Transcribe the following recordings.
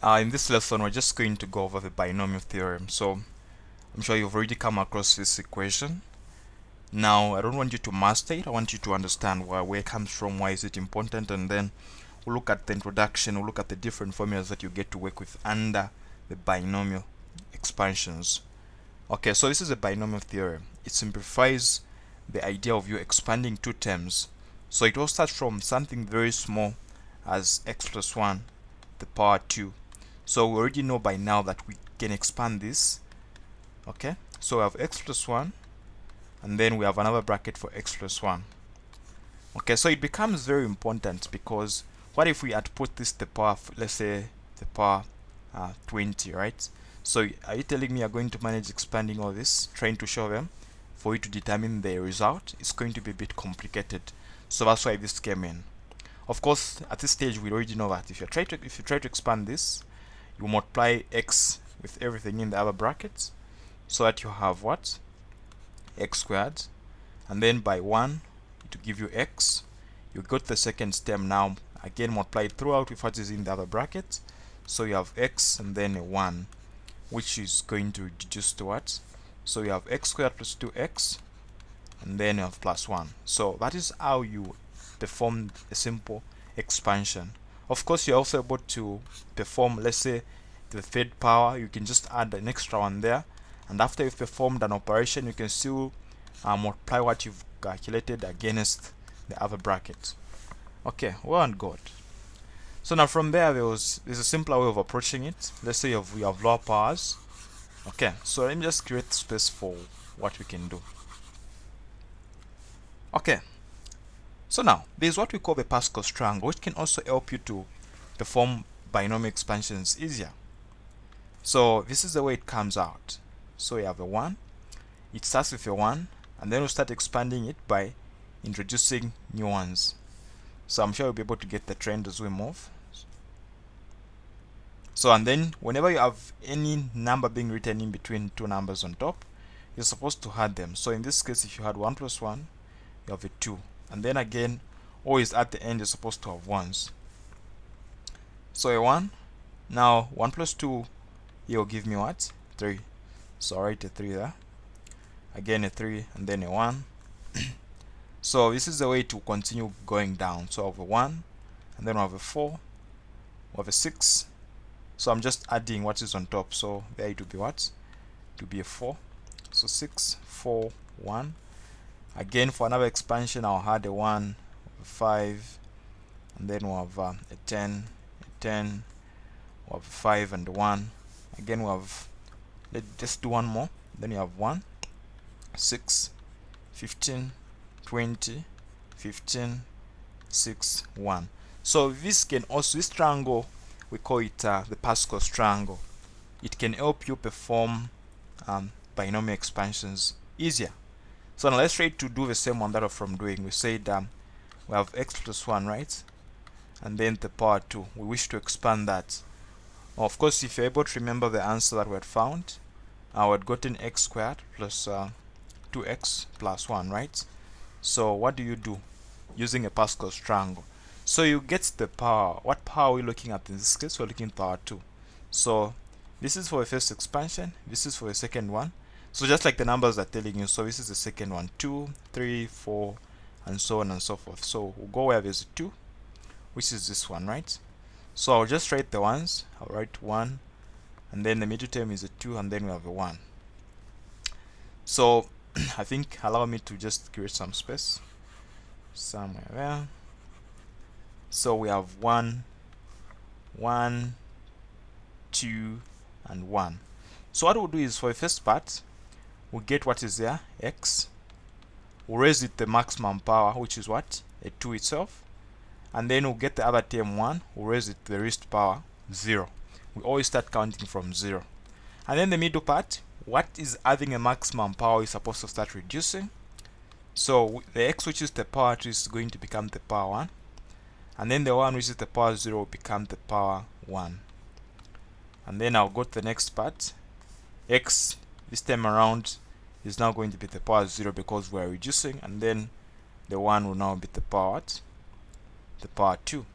In this lesson, we're just going to go over the binomial theorem. So I'm sure you've already come across this equation. Now, I don't want you to master it. I want you to understand where it comes from, why is it important, and then we'll look at the introduction, we'll look at the different formulas that you get to work with under the binomial expansions. Okay, so this is a binomial theorem. It simplifies the idea of you expanding two terms. So it all starts from something very small as x plus 1 to the power 2. So we already know by now that we can expand this. Okay, so we have x plus 1, and then we have another bracket for x plus 1. Okay, so it becomes very important because what if we had put this to the power, let's say the power 20, right? So are you telling me you're going to manage expanding all this, trying to show them? For you to determine the result, it's going to be a bit complicated. So that's why this came in. Of course, at this stage, we already know that if you try to expand this, you multiply x with everything in the other brackets, so that you have what? X squared, and then by 1 to give you x. You got the second term now, again multiply it throughout with what is in the other bracket, so you have x and then a 1, which is going to reduce to what? So you have x squared plus 2x, and then you have plus 1. So that is how you perform a simple expansion. Of course, you're also able to perform, let's say, the third power. You can just add an extra one there, and after you've performed an operation, you can still multiply what you've calculated against the other bracket. Okay, well and good. So now from there, there's a simpler way of approaching it. Let's say we have lower powers. Okay, so let me just create space for what we can do. Okay, so now there's what we call the Pascals triangle, which can also help you to perform binomial expansions easier. So this is the way it comes out. So you have a 1, it starts with a 1, and then we'll start expanding it by introducing new ones. So I'm sure you'll be able to get the trend as we move. So, and then whenever you have any number being written in between two numbers on top, you're supposed to add them. So in this case, if you had 1 plus 1, you have a 2, and then again, always at the end, you're supposed to have 1s. So a 1, now 1 plus 2, here will give me what? 3. So I'll write a 3 there, again a 3, and then a 1. So this is the way to continue going down. So I have a 1, and then we have a 4, we have a 6. So I'm just adding what is on top. So there it will be what? To be a 4. So 6, 4, 1. Again, for another expansion, I'll add a 1, a 5, and then we'll have a 10, a 10, we'll have a 5 and a 1. Again, we'll have, let's just do one more. Then you have 1, 6, 15, 20, 15, 6, 1. So this can also, this triangle, we call it the Pascals triangle. It can help you perform binomial expansions easier. So now let's try to do the same one that we're from doing. We said we have x plus 1, right? And then the power 2. We wish to expand that. Now, of course, if you're able to remember the answer that we had found, we had gotten x squared plus 2x plus 1, right? So what do you do using a Pascals triangle? So you get the power. What power are we looking at in this case? We're looking at power 2. So this is for the first expansion. This is for the second one. So just like the numbers are telling you, so this is the second one. 2, 3, 4, and so on and so forth. So we'll go where there's a 2, which is this one, right? So I'll just write the ones. I'll write 1, and then the middle term is a 2, and then we have a 1. So I think allow me to just create some space somewhere there. So we have 1, 1, 2, and 1. So what we'll do is for the first part, we'll get what is there, x. We'll raise it the maximum power, which is what? A 2 itself. And then we'll get the other term 1. We'll raise it to the least power, 0. We always start counting from 0. And then the middle part, what is having a maximum power is supposed to start reducing. So the x, which is the power 2, is going to become the power 1. And then the 1, which is the power 0, will become the power 1. And then I'll go to the next part. X, this time around, is now going to be the power 0 because we're reducing. And then the 1 will now be the power 2.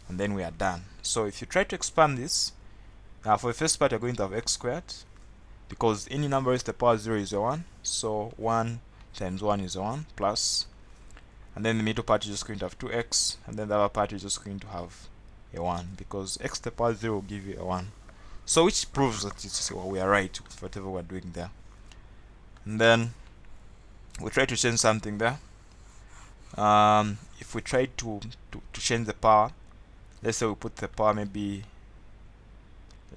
And then we are done. So if you try to expand this, Now for the first part, you're going to have x squared, because any number raised to the power 0 is a 1. So 1 times 1 is a 1 plus, and then the middle part is just going to have 2x, and then the other part is just going to have a 1, because x to the power 0 will give you a 1. So which proves that we are right with whatever we're doing there. And then we try to change something there. If we try to change the power, let's say we put the power, maybe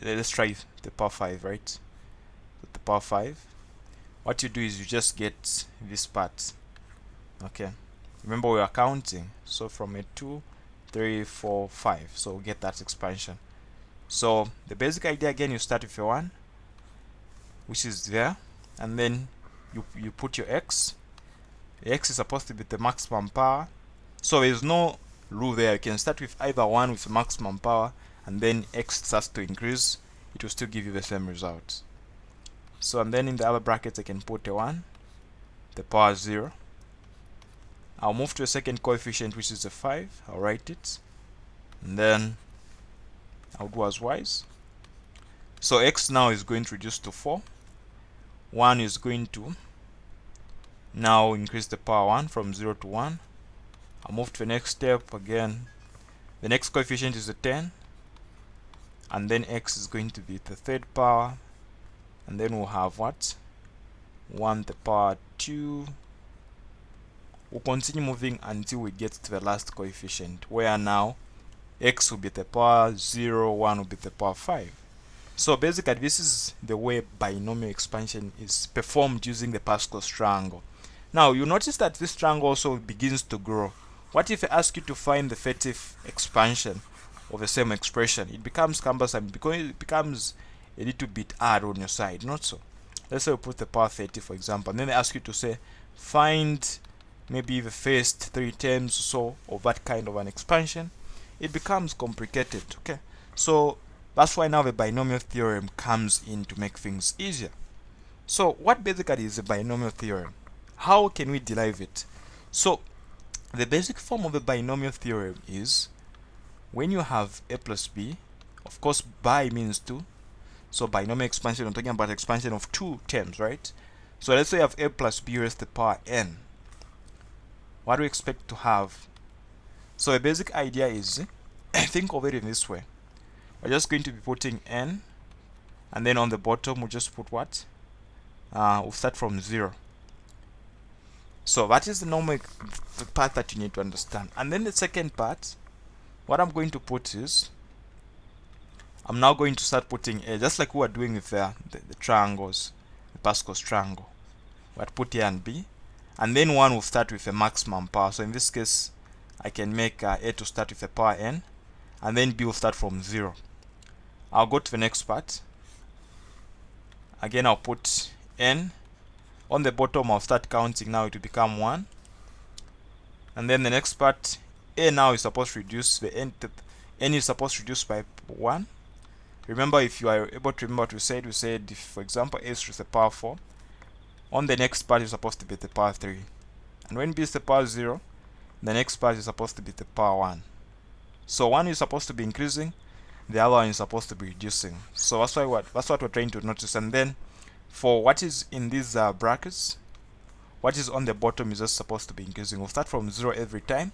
let's try the power 5, right? The power 5. What you do is you just get this part. Okay, remember we are counting, so from a 2, 3, 4, 5, so we get that expansion. So the basic idea, again, you start with a 1, which is there, and then you put your x. X is supposed to be the maximum power, so there is no rule there. You can start with either 1 with the maximum power, and then x starts to increase, it will still give you the same result. So, and then in the other brackets I can put a 1, the power 0. I'll move to a second coefficient, which is a 5. I'll write it, and then I'll do as wise. So x now is going to reduce to 4. 1 is going to now increase the power 1 from 0 to 1. I'll move to the next step again. The next coefficient is a 10, and then x is going to be the third power, and then we'll have what? 1 to the power 2. We'll continue moving until we get to the last coefficient, where now x will be the power 0, 1 will be the power 5. So basically this is the way binomial expansion is performed using the Pascals triangle. Now you notice that this triangle also begins to grow. What if I ask you to find the effective expansion of the same expression? It becomes cumbersome because it becomes a little bit hard on your side, not so. Let's say we put the power 30, for example, and then they ask you to say find maybe the first 3 terms or so of that kind of an expansion. It becomes complicated. Okay, so that's why now the binomial theorem comes in to make things easier. So what basically is a binomial theorem? How can we derive it? So the basic form of the binomial theorem is when you have a plus b, of course bi means 2, so binomial expansion, I'm talking about expansion of 2 terms, right? So let's say you have a plus b raised to the power n. What do we expect to have? So the basic idea is, think of it in this way. We're just going to be putting n, and then on the bottom we'll just put what? We'll start from 0. So that is the normal part that you need to understand. And then the second part, what I'm going to put is, I'm now going to start putting a, just like we were doing with the triangles, the Pascals triangle. We'll put a and b, and then one will start with a maximum power. So in this case, I can make a to start with a power n, and then b will start from 0. I'll go to the next part. Again, I'll put n. On the bottom, I'll start counting. Now it will become 1. And then the next part, a now is supposed to reduce, the n is supposed to reduce by 1. Remember, if you are able to remember what we said if, for example, a is to the power 4, on the next part is supposed to be the power 3. And when b is the power 0, the next part is supposed to be the power 1. So one is supposed to be increasing, the other one is supposed to be reducing. So that's what we're trying to notice. And then for what is in these brackets, what is on the bottom is just supposed to be increasing. We'll start from 0 every time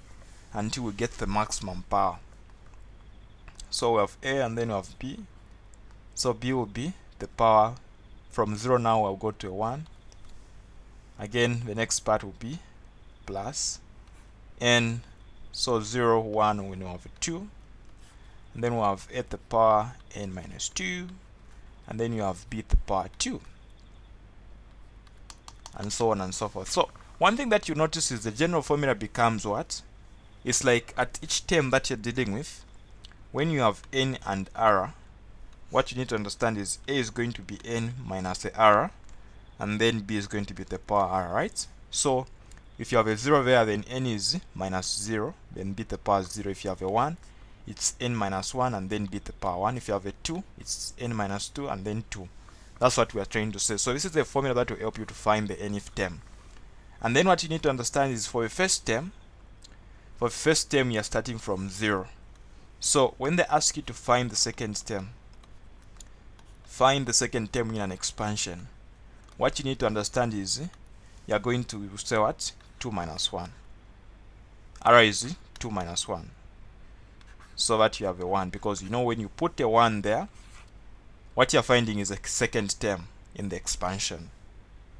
until we get the maximum power. So we have a and then we have b. So b will be the power from 0. Now I'll go to a 1. Again, the next part will be plus n. So 0, 1, we now have a 2. And then we'll have a to the power n minus 2. And then you have b to the power 2. And so on and so forth. So one thing that you notice is the general formula becomes what? It's like at each term that you're dealing with, when you have n and r, what you need to understand is a is going to be n minus the r, and then b is going to be the power r, right? So if you have a 0 there, then n is minus 0, then b to the power 0. If you have a 1, it's n minus 1, and then b to the power 1. If you have a 2, it's n minus 2, and then 2. That's what we are trying to say. So this is the formula that will help you to find the nth term. And then what you need to understand is for the first term, you are starting from 0. So when they ask you to find the second term, find the second term in an expansion, what you need to understand is you are going to say what? 2 minus 1. R is 2 minus 1. So that you have a 1, because you know when you put a 1 there, what you're finding is a second term in the expansion.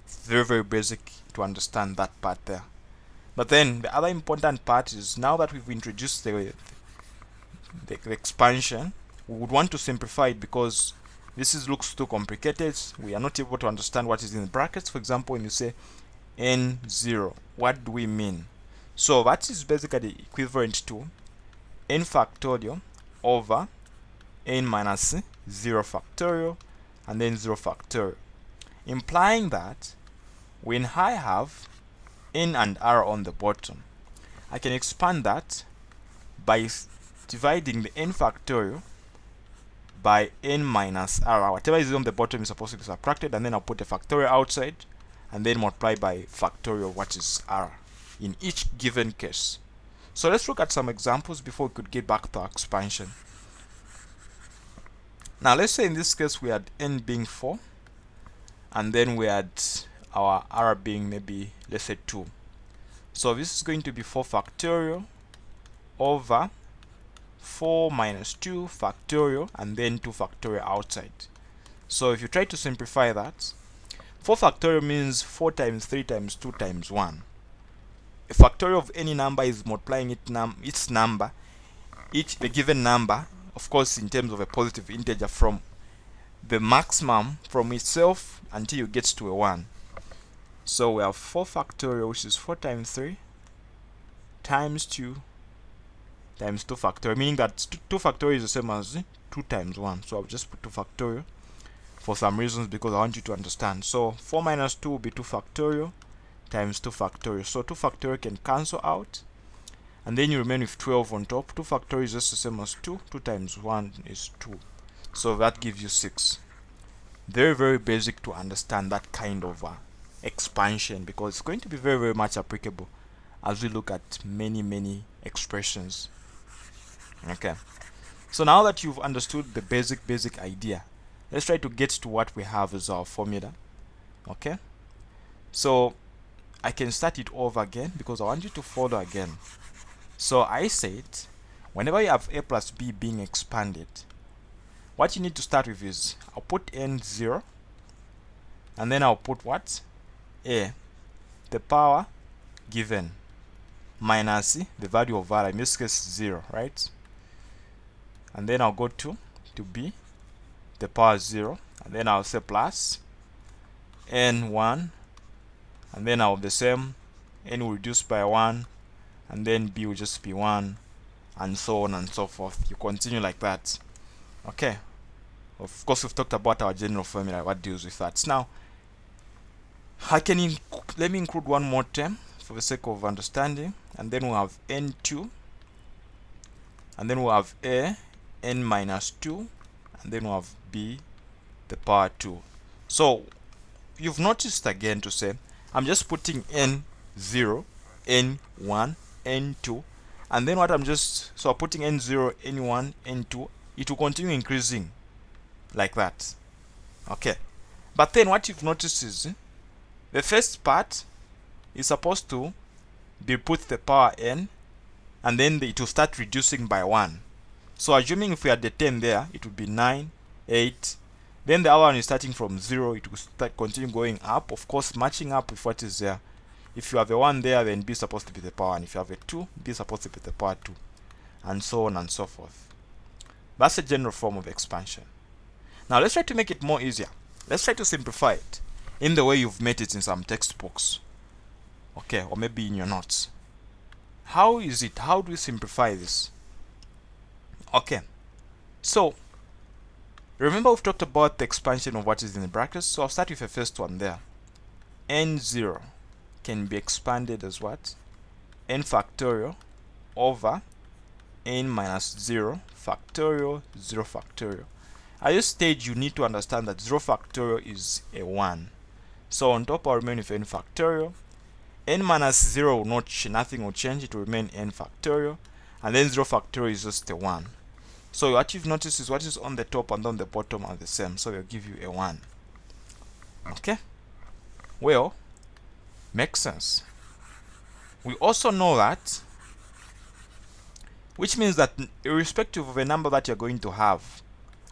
Very, very basic to understand that part there. But then the other important part is, now that we've introduced the expansion, we would want to simplify it, because this looks too complicated. We are not able to understand what is in the brackets. For example, when you say n0, what do we mean? So that is basically equivalent to n factorial over n minus 0 factorial and then 0 factorial, implying that when I have n and r on the bottom, I can expand that by dividing the n factorial by n minus r. Whatever is on the bottom is supposed to be subtracted, and then I'll put a factorial outside and then multiply by factorial what is r in each given case. So let's look at some examples before we could get back to our expansion. Now let's say in this case we had n being 4, and then we had our r being maybe, let's say, 2. So this is going to be 4 factorial over 4 minus 2 factorial and then 2 factorial outside. So if you try to simplify that, 4 factorial means 4 times 3 times 2 times 1. A factorial of any number is multiplying its number, the given number, of course in terms of a positive integer, from the maximum from itself until you get to a 1. So we have 4 factorial, which is 4 times 3 times 2 times 2 factorial, meaning that 2 factorial is the same as 2 times 1. So I'll just put 2 factorial for some reasons, because I want you to understand. So 4 minus 2 will be 2 factorial times 2 factorial. So 2 factorial can cancel out, and then you remain with 12 on top. 2 factorial is just the same as 2. 2 times 1 is 2. So that gives you 6. Very, very basic to understand that kind of expansion, because it's going to be very, very much applicable as we look at many, many expressions. Okay, so now that you've understood the basic idea, let's try to get to what we have as our formula. Okay, so I can start it over again because I want you to follow again. So I said, whenever you have a plus b being expanded, what you need to start with is, I'll put n0, and then I'll put what? A, the power given, minus the value of r, in this case 0, right? And then I'll go to b, the power 0, and then I'll say plus n1, and then I'll have the same, n will reduce by 1, and then b will just be 1, and so on and so forth. You continue like that. Okay, of course we've talked about our general formula, what deals with that. Now let me include one more term for the sake of understanding, and then we'll have n2, and then we'll have a n minus 2, and then we'll have b the power 2. So you've noticed again to say, I'm just putting n0, n1, n2, and then what I'm putting n0, n1, n2, it will continue increasing like that. Okay, but then what you've noticed is the first part is supposed to be put the power n, and then it will start reducing by 1. So assuming if we had the 10 there, it would be 9, 8. Then the other one is starting from 0, it will continue going up, of course matching up with what is there. If you have a 1 there, then b is supposed to be the power 1. If you have a 2, b is supposed to be the power 2, and so on and so forth. That's a general form of expansion. Now let's try to make it more easier. Let's try to simplify it in the way you've made it in some textbooks, okay, or maybe in your notes. How is it? How do we simplify this? Okay, so remember we've talked about the expansion of what is in the brackets, so I'll start with the first one there. n0 can be expanded as what? N factorial over n minus 0 factorial 0 factorial. At this stage you need to understand that 0 factorial is a 1. So on top I'll remain with n factorial. N minus 0 will nothing will change, it will remain n factorial, and then 0 factorial is just a 1. So what you've noticed is what is on the top and on the bottom are the same, so we'll give you a 1. Okay, well, makes sense. We also know that, which means that irrespective of a number that you're going to have,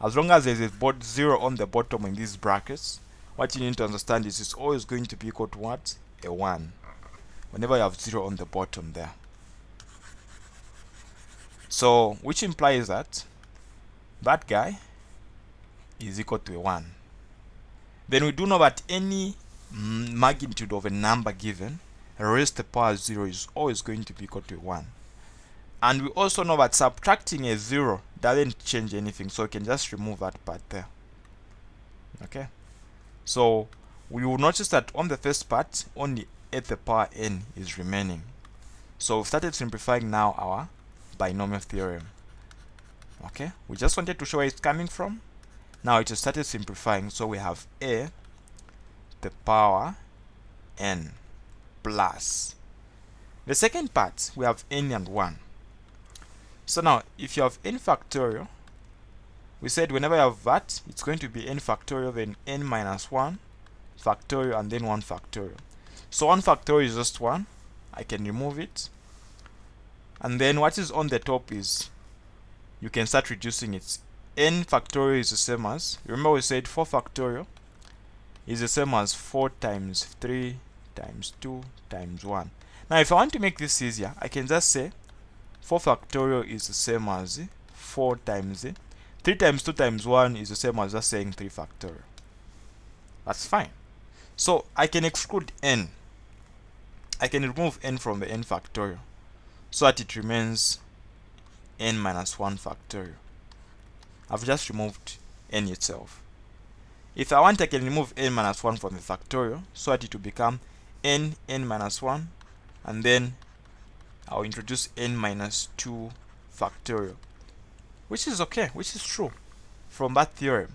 as long as there's a 0 on the bottom in these brackets, what you need to understand is it's always going to be equal to what? A 1. Whenever you have 0 on the bottom there. So, which implies that that guy is equal to a 1. Then we do know that any magnitude of a number given raised to the power 0 is always going to be equal to 1. And we also know that subtracting a 0 doesn't change anything, so we can just remove that part there. Okay, so we will notice that on the first part only a to the power n is remaining. So we've started simplifying now our binomial theorem. Okay, we just wanted to show where it's coming from. Now it has started simplifying, so we have a to the power n plus the second part, we have n and 1. So now if you have n factorial, we said whenever you have that, it's going to be n factorial, then n minus 1 factorial, and then 1 factorial. So 1 factorial is just 1. I can remove it. And then what is on the top is, you can start reducing it. N factorial is the same as, remember we said 4 factorial is the same as 4 times 3 times 2 times 1. Now if I want to make this easier, I can just say 4 factorial is the same as 4 times 3 times 2 times 1 is the same as just saying 3 factorial. That's fine. So I can exclude n. I can remove n from the n factorial so that it remains n minus 1 factorial. I've just removed n itself. If I want, I can remove n minus 1 from the factorial so that it will become n minus 1, and then I'll introduce n minus 2 factorial, which is okay, which is true from that theorem,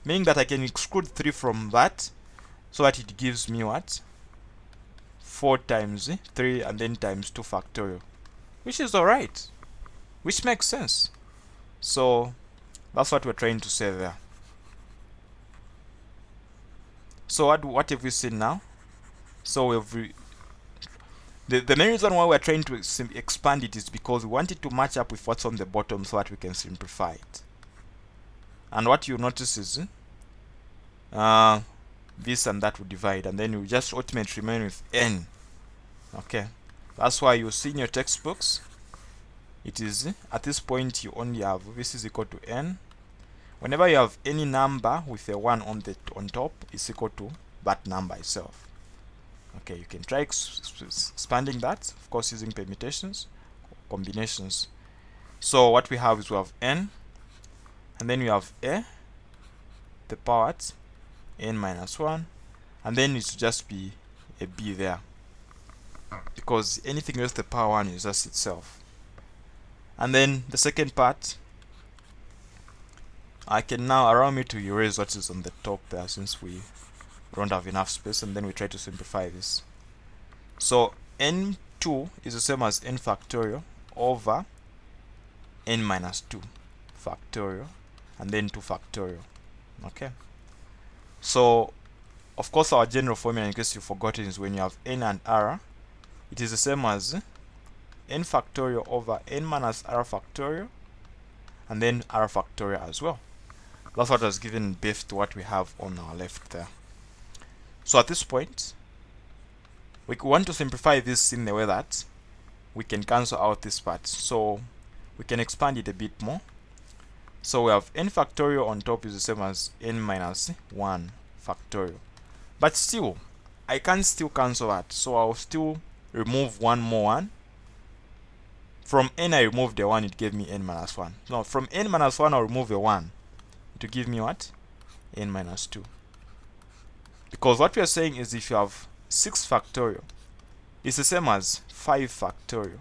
meaning that I can exclude 3 from that so that it gives me what? 4 times 3 and then times 2 factorial, which is alright, which makes sense. So that's what we're trying to say there. So what have we seen now? So we've the main reason why we're trying to expand it is because we want it to match up with what's on the bottom so that we can simplify it. And what you notice is this and that will divide, and then you just ultimately remain with n. Okay, that's why you see in your textbooks it is at this point you only have this is equal to n. Whenever you have any number with a 1 on top, it's equal to that number itself. Okay, you can try expanding that, of course, using permutations, combinations. So what we have is we have n, and then we have a, the power n minus 1, and then it should just be a b there, because anything else the power 1 is just itself. And then the second part, I can now allow me to erase what is on the top there, since we don't have enough space, and then we try to simplify this. So n2 is the same as n factorial over n minus 2 factorial, and then 2 factorial. Okay, so of course our general formula, in case you've forgotten, is when you have n and r, it is the same as n factorial over n minus r factorial, and then r factorial as well. That's what has given birth to what we have on our left there. So at this point, we want to simplify this in the way that we can cancel out this part, so we can expand it a bit more. So we have n factorial on top is the same as n minus 1 factorial, but still I can still cancel that, so I'll still remove one more 1. From n I removed the 1, it gave me n minus 1. Now from n minus 1 I'll remove a 1 to give me what? N minus 2. Because what we are saying is if you have 6 factorial, it's the same as 5 factorial.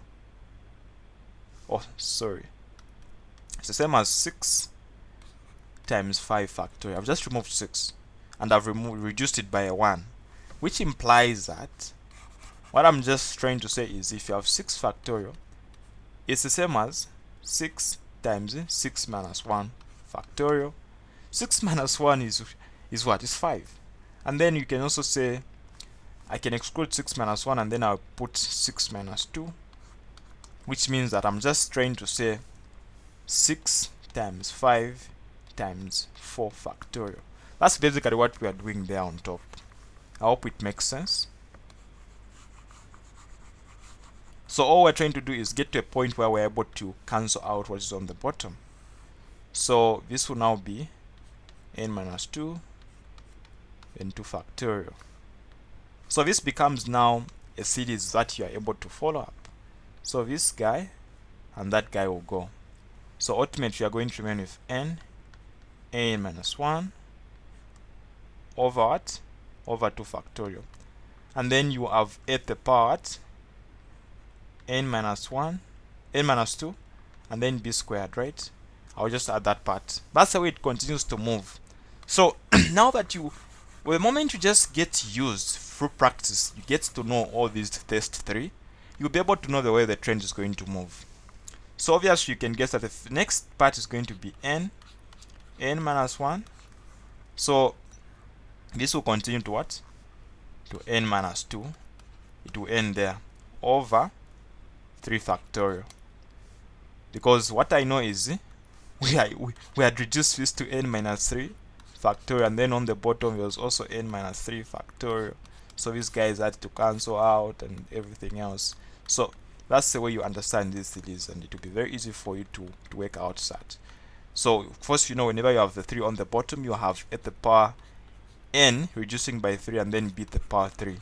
Oh, sorry. It's the same as 6 times 5 factorial. I've just removed 6, and I've reduced it by a 1, which implies that what I'm just trying to say is if you have 6 factorial, it's the same as 6 times 6 minus 1 factorial. 6 minus 1 is what? Is 5. And then you can also say I can exclude 6 minus 1 and then I'll put 6 minus 2, which means that I'm just trying to say 6 times 5 times 4 factorial. That's basically what we are doing there on top. I hope it makes sense. So all we're trying to do is get to a point where we're able to cancel out what is on the bottom. So this will now be n minus 2 and 2 factorial. So this becomes now a series that you are able to follow up. So this guy and that guy will go. So ultimately you are going to remain with n minus 1 over what? Over 2 factorial. And then you have at the power what? N minus 1, n minus 2, and then b squared, right? I'll just add that part. That's the way it continues to move. So now that well, the moment you just get used through practice, you get to know all these test 3, you'll be able to know the way the trend is going to move. So obviously you can guess that the next part is going to be n minus 1. So this will continue to what? To n minus 2. It will end there over 3 factorial. Because what I know is we had reduced this to n minus 3 factorial, and then on the bottom there was also n minus 3 factorial. So these guys had to cancel out and everything else. So that's the way you understand this series, and it will be very easy for you to work out that. So first, whenever you have the 3 on the bottom, you have at the power n reducing by 3 and then b to the power 3.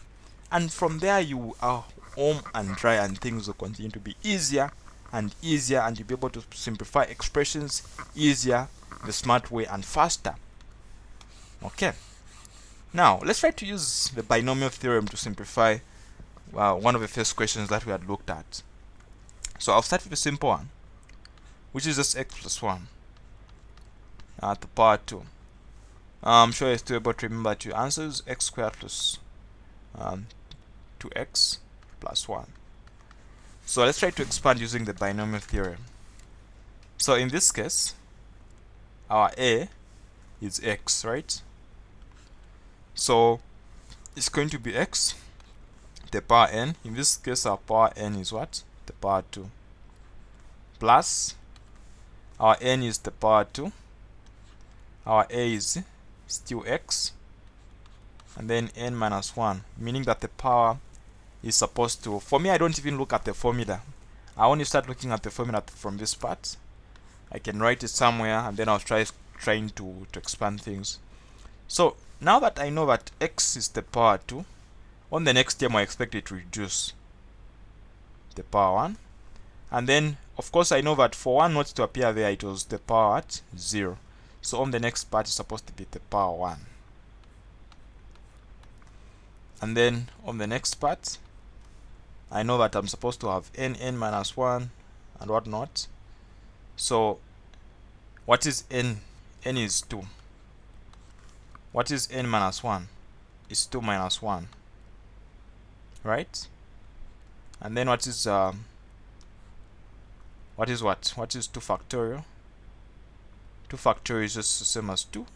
And from there you are home and dry, and things will continue to be easier and easier, and you'll be able to simplify expressions easier, the smart way, and faster. Okay, now let's try to use the binomial theorem to simplify one of the first questions that we had looked at. So I'll start with a simple one, which is just x plus 1 to the power 2. I'm sure you're still able to remember that your answer is x squared plus 2x plus 1. So let's try to expand using the binomial theorem. So in this case, our a is x, right? So it's going to be x the power n. In this case, our power n is what? The power 2. Plus our n is the power 2. Our a is still x, and then n minus 1, meaning that the power is supposed to, for me, I don't even look at the formula. I only start looking at the formula from this part. I can write it somewhere, and then I'll trying to expand things. So now that I know that x is the power 2, on the next term I expect it to reduce the power 1. And then, of course, I know that for 1 not to appear there, it was the power at 0. So on the next part is supposed to be the power 1. And then on the next part, I know that I'm supposed to have n minus 1 and whatnot. So what is n? N is 2. What is n minus 1? It's 2 minus 1. Right? And then what is what? What is 2 factorial? 2 factorial is just the same as 2,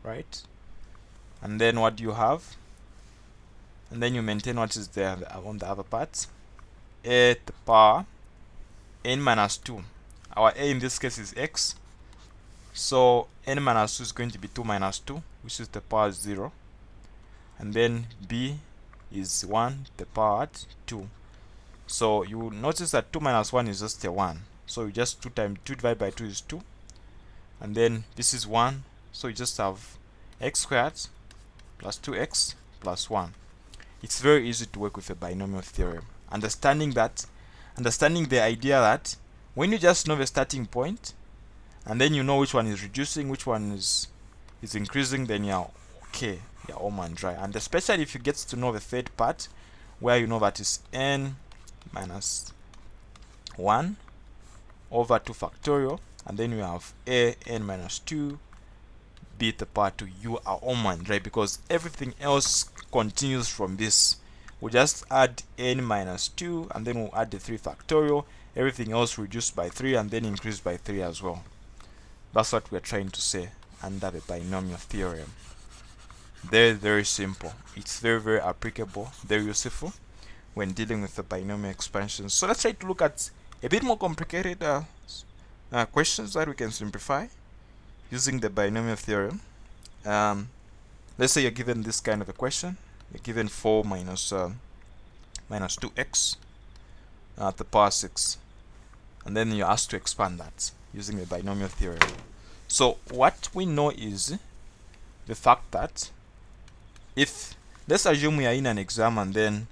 right? And then what do you have? And then you maintain what is there on the other part. A to the power n minus 2. Our a in this case is x. So n minus 2 is going to be 2 minus 2, which is the power 0. And then b is 1 the power 2. So you will notice that 2 minus 1 is just a 1. So you just 2 divided by 2 is 2. And then this is 1. So you just have x squared plus 2x plus 1. It's very easy to work with a binomial theorem. Understanding the idea that when you just know the starting point, and then you know which one is reducing, which one is increasing, then you're okay, you're home and dry. And especially if you get to know the third part, where you know that is n minus 1 over 2 factorial, and then you have a n minus 2 b to the power 2. You are home and dry, because everything else continues from this. We'll just add n minus 2, and then we'll add the 3 factorial. everything else reduced by 3 and then increased by 3 as well. That's what we're trying to say under the binomial theorem. Very simple. It's very applicable, very useful when dealing with the binomial expansion. So let's try to look at a bit more complicated questions that we can simplify using the binomial theorem. Let's say you're given this kind of a question. You're given 4 minus 2x at the power 6, and then you're asked to expand that using the binomial theorem. So what we know is the fact that if, let's assume we are in an exam and then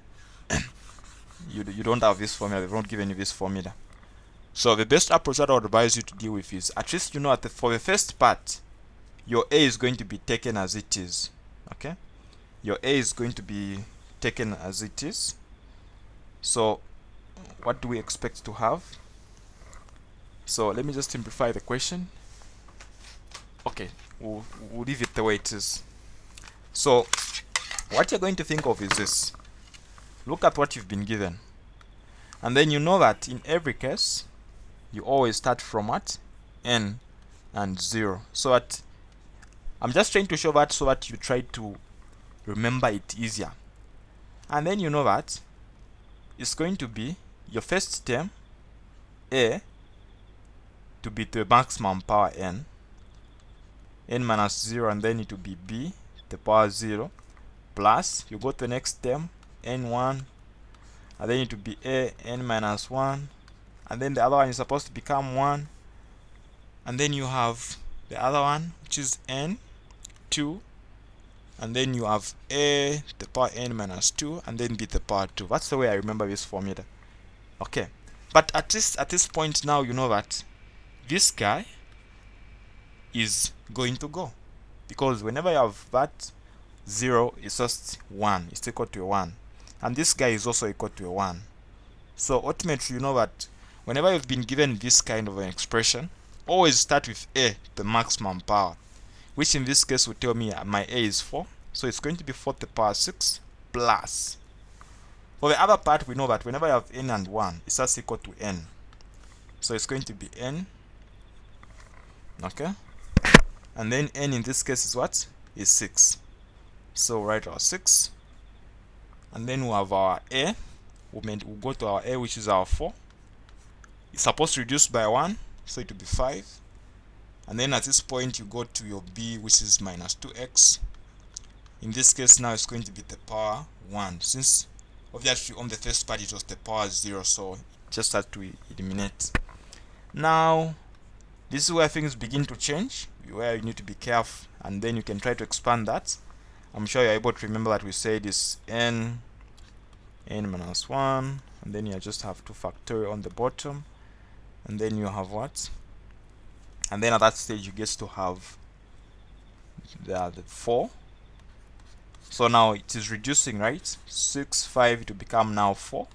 you don't have this formula, they've not given you this formula. So the best approach that I would advise you to deal with is, at least you know for the first part, your A is going to be taken as it is. Okay, your A is going to be taken as it is. So what do we expect to have? So let me just simplify the question. Okay, we'll leave it the way it is. So what you're going to think of is this. Look at what you've been given, and then you know that in every case you always start from what? N and 0. So that I'm just trying to show that so that you try to remember it easier. And then you know that it's going to be your first term, A, to be the maximum power n minus 0, and then it will be B, the power 0, plus you go to the next term, n1, and then it will be A, n minus 1, and then the other one is supposed to become 1, and then you have the other one, which is n2, and then you have A, the power n minus 2, and then B, the power 2. That's the way I remember this formula. Okay, but at this point now you know that this guy is going to go, because whenever you have that 0, it's just 1, it's equal to a 1, and this guy is also equal to a 1. So ultimately you know that whenever you've been given this kind of an expression, always start with A, the maximum power, which in this case will tell me my A is 4, so it's going to be 4 to the power 6 plus. For the other part, we know that whenever you have n and 1, it's just equal to n, so it's going to be n. Okay, and then n in this case is what? Is 6. So write our 6, and then we'll have our A. We'll go to our A, which is our 4. It's supposed to reduce by 1, so it will be 5. And then at this point you go to your B, which is minus 2x. In this case now it's going to be the power 1, since obviously on the first part it was the power 0, so it just has to eliminate. Now this is where things begin to change, where you need to be careful, and then you can try to expand that. I'm sure you're able to remember that we said is n minus 1, and then you just have 2 factorial on the bottom, and then you have what? And then at that stage you get to have the 4. So now it is reducing, right? 6, 5 to become now 4,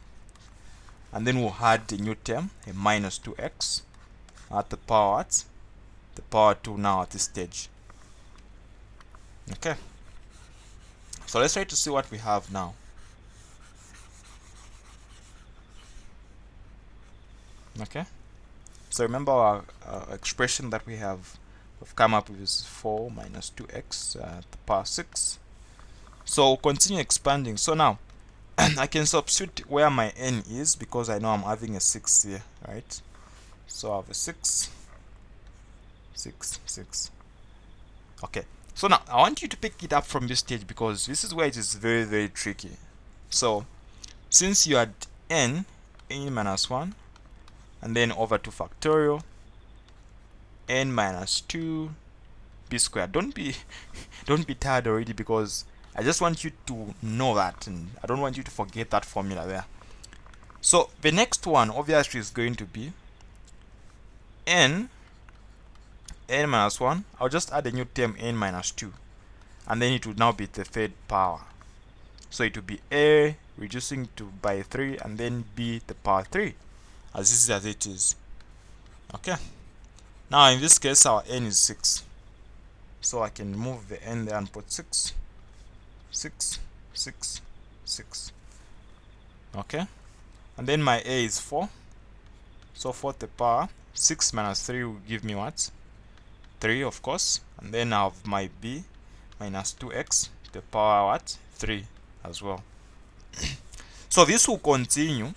and then we'll add the new term, a minus 2x at the power what? The power 2 now at this stage. Okay, so let's try to see what we have now. Okay, so remember our expression that we've come up with is 4 minus 2x at the power 6. So we'll continue expanding. So now I can substitute where my n is, because I know I'm having a 6 here, right? So I have a 6, 6, 6. Okay, so now I want you to pick it up from this stage, because this is where it is very tricky. So since you had n minus 1, and then over 2 factorial, n minus 2 b squared. Don't be tired already, because I just want you to know that, and I don't want you to forget that formula there. So the next one obviously is going to be n minus 1. I'll just add a new term, n minus 2, and then it will now be the third power. So it will be a reducing to by 3, and then b the power 3, as easy as it is. Okay, now in this case our n is 6, so I can move the n there and put 6, 6, 6, 6. Okay, and then my a is 4, So 4 to the power 6 minus 3 will give me what? 3, of course. And then I have my b minus 2x to the power what? 3 as well. So this will continue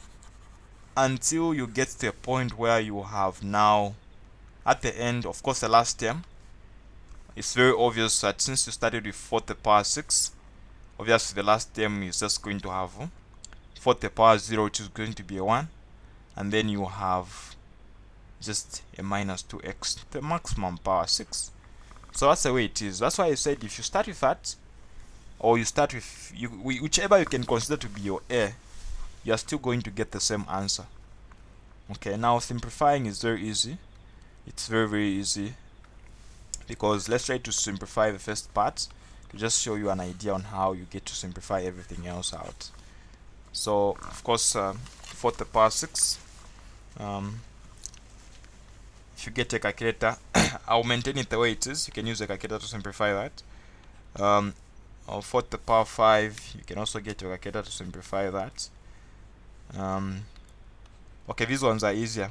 until you get to a point where you have now, at the end, of course, the last term. It's very obvious that since you started with 4 to the power 6, obviously the last term is just going to have 4 to the power 0, which is going to be a 1, and then you have just a minus 2x to the maximum power 6. So that's the way it is. That's why I said if you start with that, or you start with whichever you can consider to be your a, you are still going to get the same answer. Okay, now simplifying is very easy. It's very, very easy, because let's try to simplify the first part to just show you an idea on how you get to simplify everything else out. So of course 4 to the power 6, if you get a calculator, I'll maintain it the way it is. You can use a calculator to simplify that. Or 4 to the power 5, you can also get a calculator to simplify that. Okay, these ones are easier,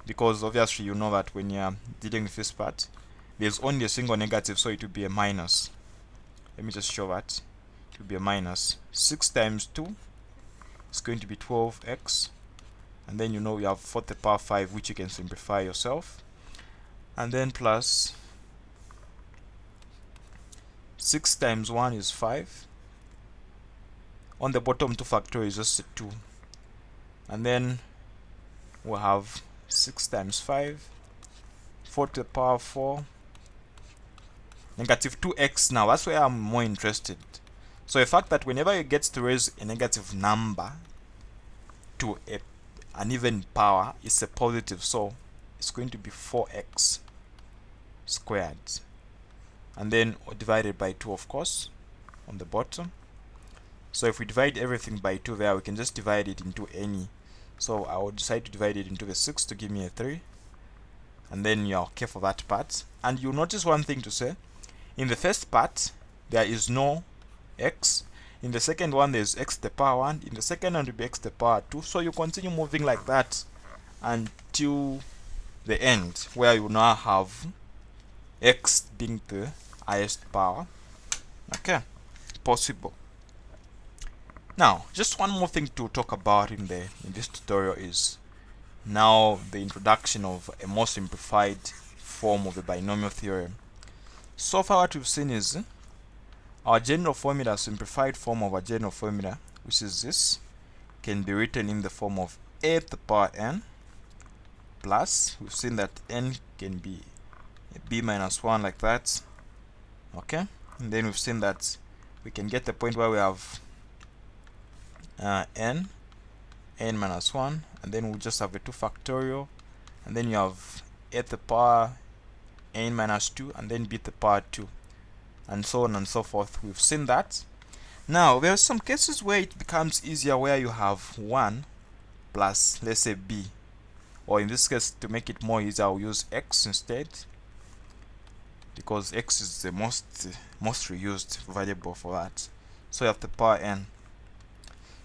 because obviously you know that when you're dealing with this part, there's only a single negative, so it will be a minus. Let me just show that. It will be a minus. 6 times 2 is going to be 12x, and then you know you have 4 to the power 5, which you can simplify yourself, and then plus 6 times 1 is 5. On the bottom 2 factorial is just a 2, and then we'll have 6 times 5, 4 to the power 4, negative 2x. Now that's where I'm more interested. So the fact that whenever you get to raise a negative number to an even power, it's a positive, so it's going to be 4x squared, and then divided by 2, of course, on the bottom. So if we divide everything by 2 there, we can just divide it into any. So I will decide to divide it into the 6 to give me a 3, and then you're okay for that part. And you'll notice one thing to say: in the first part there is no x, in the second one there's x to the power 1, in the second one will be x to the power 2. So you continue moving like that until the end, where you now have x being the highest power. Okay, possible. Now, just one more thing to talk about in this tutorial is now the introduction of a more simplified form of the binomial theorem. So far what we've seen is our general formula, simplified form of our general formula, which is this, can be written in the form of a to the power n plus, we've seen that n can be a b minus 1 like that. Okay, and then we've seen that we can get the point where we have n minus 1, and then we'll just have a 2 factorial, and then you have a to the power n minus 2, and then b to the power 2, and so on and so forth. We've seen that. Now there are some cases where it becomes easier, where you have 1 plus, let's say, b, or in this case, to make it more easier, I'll use x instead, because x is the most reused variable for that. So you have the power n.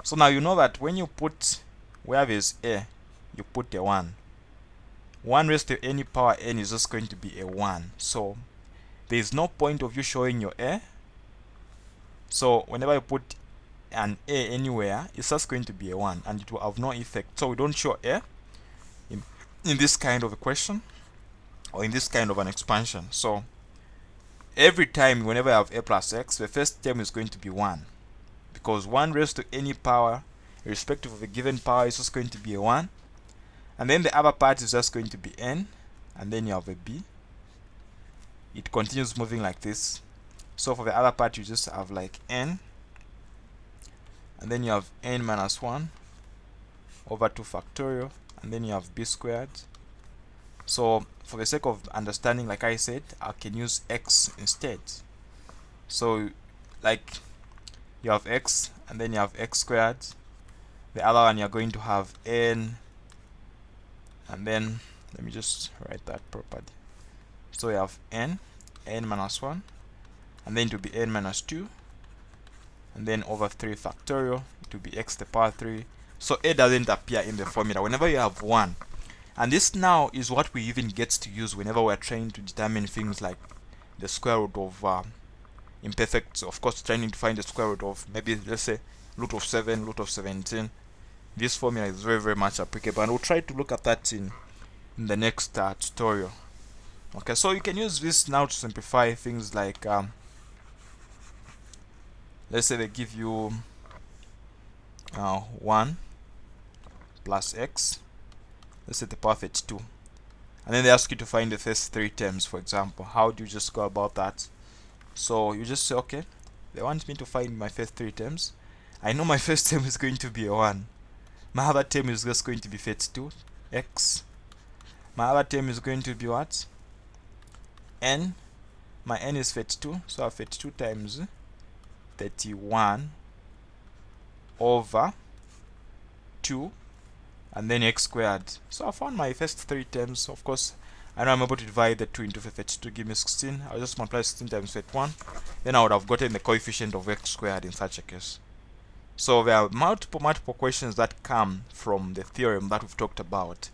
So now you know that when you put where there's a, you put a 1. 1 raised to any power n is just going to be a 1. So there is no point of you showing your a. So whenever you put an a anywhere, it's just going to be a 1, and it will have no effect. So we don't show a in this kind of a question, or in this kind of an expansion. So every time whenever I have a plus x, the first term is going to be 1, because 1 raised to any power, irrespective of a given power, is just going to be a 1, and then the other part is just going to be n, and then you have a b. It continues moving like this. So for the other part, you just have like n, and then you have n minus 1 over 2 factorial, and then you have b squared. So for the sake of understanding, like I said, I can use x instead. So like you have x, and then you have x squared. The other one, you're going to have n, and then let me just write that properly. So you have n minus 1, and then it will be n minus 2, and then over 3 factorial, it will be x to the power 3. So a doesn't appear in the formula. Whenever you have 1, And this now is what we even get to use whenever we're trying to determine things like the square root of imperfect, of course, trying to find the square root of maybe, let's say, root of 7, root of 17. This formula is very, very much applicable, and we'll try to look at that in the next tutorial. Okay, so you can use this now to simplify things like, let's say they give you 1 plus x, let's say the power 32, and then they ask you to find the first 3 terms, for example. How do you just go about that? So you just say, okay, they want me to find my first 3 terms. I know my first term is going to be a 1. My other term is just going to be 32 x. My other term is going to be what? N. My n is 32, so I have 32 times 31 over 2, and then x squared. So I found my first 3 terms. Of course, I know I'm able to divide the 2 into 32, give me 16. I'll just multiply 16 times 31. Then I would have gotten the coefficient of x squared in such a case. So there are multiple questions that come from the theorem that we've talked about.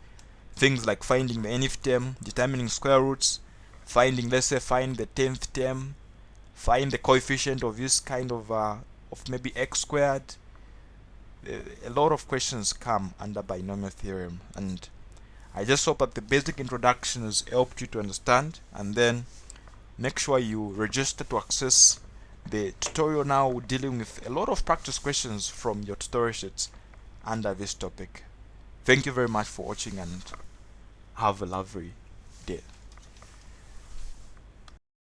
Things like finding the nth term, determining square roots, finding, let's say, find the 10th term, find the coefficient of this kind of maybe x squared. A lot of questions come under binomial theorem, and I just hope that the basic introduction has helped you to understand, and then make sure you register to access the tutorial now dealing with a lot of practice questions from your tutorial sheets under this topic. Thank you very much for watching, and have a lovely day.